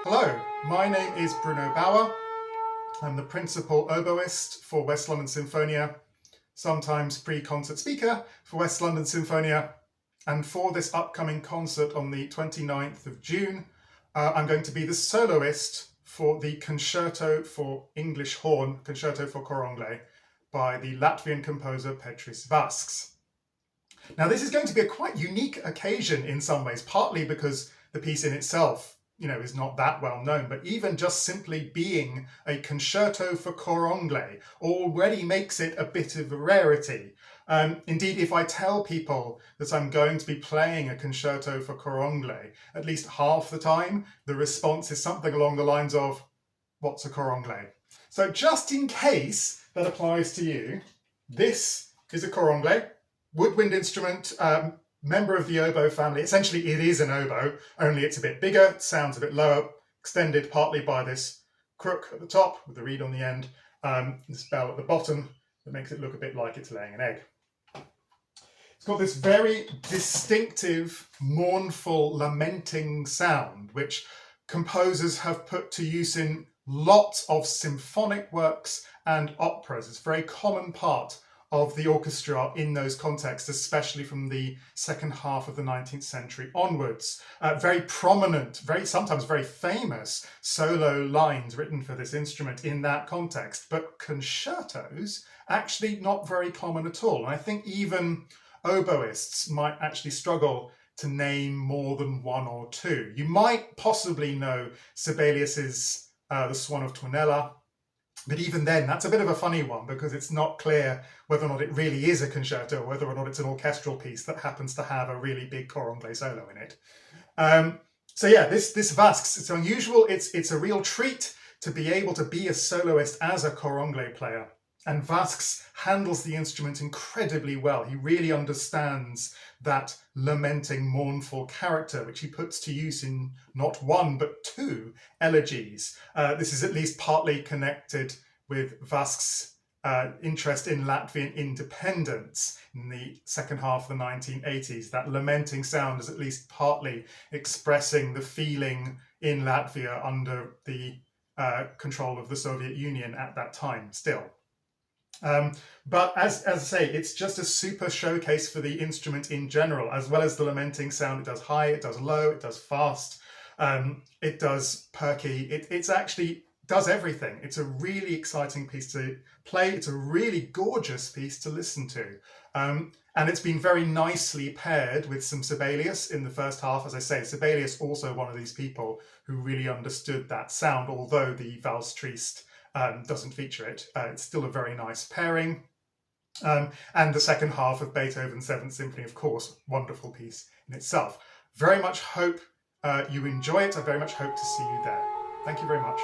Hello, my name is Bruno Bower. I'm the principal oboist for West London Sinfonia, sometimes pre-concert speaker for West London Sinfonia, and for this upcoming concert on the 29th of June, I'm going to be the soloist for the Concerto for English Horn, Concerto for Cor Anglais, by the Latvian composer Petris Vasks. Now, this is going to be a quite unique occasion in some ways, partly because the piece in itself is not that well known, but even just simply being a concerto for Cor Anglais already makes it a bit of a rarity. Indeed, if I tell people that I'm going to be playing a concerto for Cor Anglais, at least half the time, the response is something along the lines of, "What's a Cor Anglais?" So just in case that applies to you, this is a Cor Anglais, woodwind instrument, member of the oboe family. Essentially, it is an oboe, only it's a bit bigger, sounds a bit lower, extended partly by this crook at the top with the reed on the end, this bell at the bottom that makes it look a bit like it's laying an egg. It's got this very distinctive, mournful, lamenting sound, which composers have put to use in lots of symphonic works and operas. It's a very common part of the orchestra in those contexts, especially from the second half of the 19th century onwards. Very prominent, sometimes very famous solo lines written for this instrument in that context, but concertos actually not very common at all. And I think even oboists might actually struggle to name more than one or two. You might possibly know Sibelius's The Swan of Tuonela, but even then, that's a bit of a funny one because it's not clear whether or not it really is a concerto or whether or not it's an orchestral piece that happens to have a really big Cor Anglais solo in it. So yeah, this Vasks, it's unusual. It's a real treat to be able to be a soloist as a Cor Anglais player. And Vasks handles the instrument incredibly well. He really understands that lamenting, mournful character, which he puts to use in not one, but two elegies. This is at least partly connected with Vasks' interest in Latvian independence in the second half of the 1980s. That lamenting sound is at least partly expressing the feeling in Latvia under the control of the Soviet Union at that time still. But as I say, it's just a super showcase for the instrument in general, as well as the lamenting sound. It does high, it does low, it does fast, it does perky. It's actually does everything. It's a really exciting piece to play. It's a really gorgeous piece to listen to. And it's been very nicely paired with some Sibelius in the first half. As I say, Sibelius also one of these people who really understood that sound, although the Valse Triste doesn't feature it. It's still a very nice pairing. And the second half of Beethoven's Seventh Symphony, of course, wonderful piece in itself. Very much hope you enjoy it. I very much hope to see you there. Thank you very much.